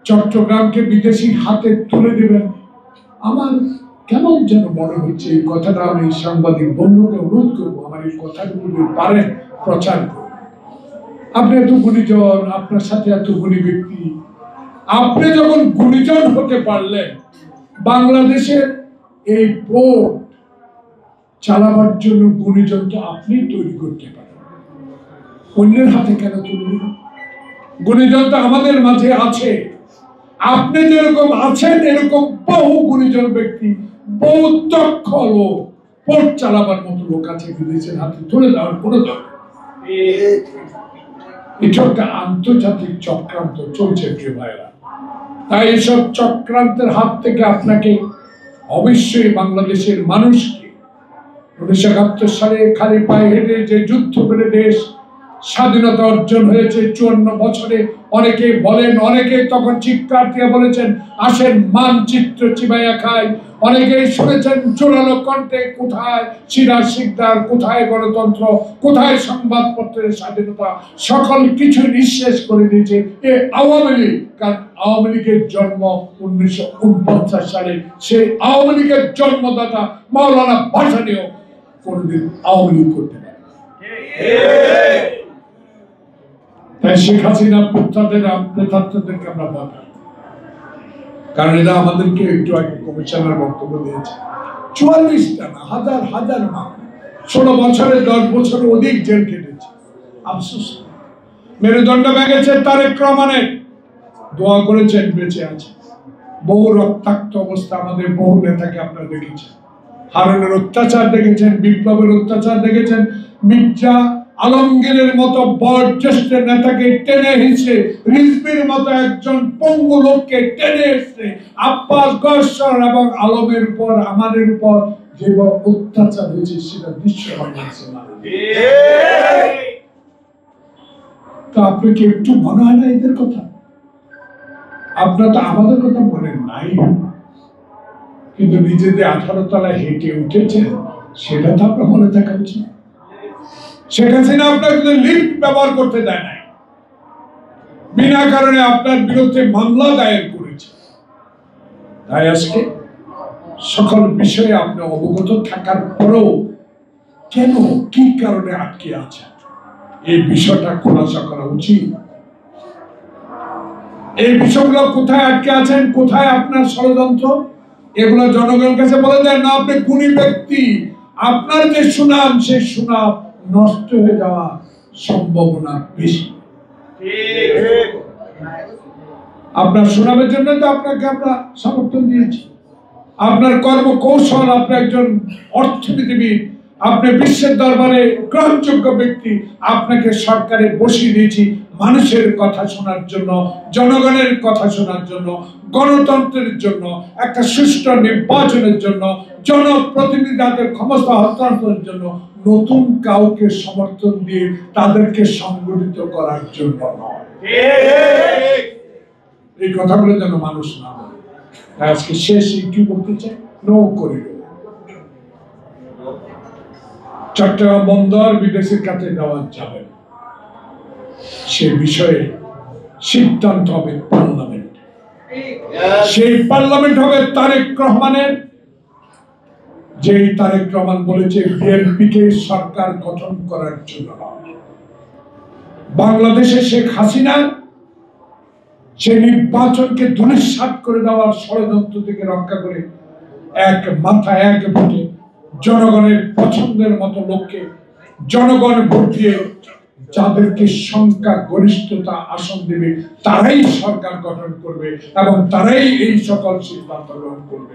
চট্টগ্রামকে বিদেশির হাতে তুলে দেবেন, আমার কেমন যেন মনে হচ্ছে। এই কথাটা আমি সাংবাদিক বন্ধুকে অনুরোধ করবো, আমার এই কথাগুলো পারেন প্রচার করুন। আপনি এত গুণীজন, আপনার সাথে এত গুণী ব্যক্তি, আপনি যখন গুণীজন হতে পারলেন, বাংলাদেশের এই পোর্ট চালাবার জন্য গুণীজন তো আপনি তৈরি করতে পারেন, অন্যের হাতে কেন তুলবেন? গুণীজন তো আমাদের মাঝে আছে। আপনি যেরকম আছেন এরকম বহু গুণীজন ব্যক্তি, বহু দক্ষ লোক, পোর্ট চালাবার মতো লোক আছে, বিদেশের হাতে তুলে দেওয়ার কোনো দরকার। এটা একটা আন্তর্জাতিক চক্রান্ত চলছে প্রিয় ভাইরা। তাই এসব চক্রান্তের হাত থেকে আপনাকে অবশ্যই বাংলাদেশের মানুষকে 1971 সালে খালি পায়ে হেঁটে যে যুদ্ধ করে দেশ স্বাধীনতা অর্জন হয়েছে 54 বছরে, অনেকে বলেন, অনেকে তখন চিৎকার দিয়ে বলেছেন আসেন মানচিত্র চিবাইয়া খাই। অনেকেই শুনেছেন জোরালো কণ্ঠে, কোথায় সিরাজ শিকদার, কোথায় গণতন্ত্র, কোথায় সংবাদপত্রের স্বাধীনতা, সকল কিছু নিঃশেষ করে দিয়েছে এ আওয়ামী লীগ। কারণ আওয়ামী লীগের জন্ম 1949 সালে, সেই আওয়ামী লীগের জন্মদাতা মাওলানা ভাসানীও কোনদিন আওয়ামী লীগ করতে পারে। তাই শেখ হাসিনা নেতাদেরকে আমরা বলবো, কারণ এরা আমাদেরকে একটু আগে কমিশনার বক্তব্য দিয়েছে, 44টা না, হাজার হাজার মামলা, 16 বছরে 10 বছরের অধিক জেল কেটেছে। আফসোস, মেরুদণ্ড ভেঙেছে তারেক রহমানের, দোয়া করেছেন বেঁচে আছে। বহু রক্তাক্ত অবস্থা আমাদের বহু নেতাকে আপনারা দেখেছেন, হারুনের অত্যাচার দেখেছেন, বিপ্লবের অত্যাচার দেখেছেন, মির্জা আলমগীরের মতো বয়োজ্যেষ্ঠ নেতাকে টেনে হিঁচড়ে, রিজভির মতো একজন পঙ্গু লোককে টেনে হিঁচড়ে আব্বাস গয়সর এবং আলমের উপর, আমাদের উপর যে অত্যাচার হয়েছে সেটা দৃশ্যমান হয়েছে। তো আপনি কি একটু মনে হয় না এদের কথা? আপনার তো আমাদের কথা বলেন নাই, কিন্তু নিজেদের 18 তলায় হেঁটে উঠেছেন সেটা তো আপনার মনে থাকা উচিত। শেখ হাসিনা আপনাকে লিফট ব্যবহার করতে দেয় নাই, বিনা কারণে আপনার বিরুদ্ধে মামলা দায়ের করেছে। তাই আজকে সকল বিষয়ে আপনি অবগত থাকার পরেও কেন, কি কারণে আটকে আছে, এই বিষয়টা খোলাসা করা উচিত। এই বিষয়গুলো কোথায় আটকে আছেন, কোথায় আপনার ষড়যন্ত্র, এগুলো জনগণের কাছে বলে দেন না। আপনি গুণী ব্যক্তি, আপনার যে সুনাম, সেই সুনাম নষ্ট হয়ে যাওয়া সম্ভাবনা বেশি। আপনার সুনামের জন্য তো আপনাকে আমরা সমর্থন দিয়েছি, আপনার কর্মকৌশল, আপনি একজন অর্থনীতিবিদ, আপনি বিশ্বের দরবারে গ্রহণযোগ্য ব্যক্তি, আপনাকে সরকারে বসিয়ে দিয়েছি মানুষের কথা শোনার জন্য, জনগণের কথা শোনার জন্য, গণতন্ত্রের জন্য, একটা সুষ্ঠু নির্বাচনের জন্য, জনপ্রতিনিধিদের ক্ষমতা হস্তান্তরের জন্য, নতুন কাউকে সমর্থন দিয়ে তাদেরকে সংগঠিত করার জন্য নয়। এই কথাগুলো যেন মানুষ না বলে। আজকে শেষ কি বলতে চাই, নো করিডোর, চট্টগ্রাম বন্দর বিদেশের কাছে দেওয়া যাবে না, সে বিষয়ে সিদ্ধান্ত হবে পার্লামেন্ট। সেই পার্লামেন্ট হবে তারেক রহমানের, যেই তারেক রহমান বলেছে বিএনপিকে সরকার গঠন করার জন্য বাংলাদেশে শেখ হাসিনার সে নির্বাচনকে ধূলিসাৎ করে দেওয়ার ষড়যন্ত্র থেকে রক্ষা করে এক মাথা এক ভোটে জনগণের পছন্দের মতো লোককে জনগণ ভোট দিয়ে যাদেরকে সংখ্যা গরিষ্ঠতা আসন দেবে তারাই সরকার গঠন করবে এবং তারাই এই সকল সিদ্ধান্ত গ্রহণ করবে।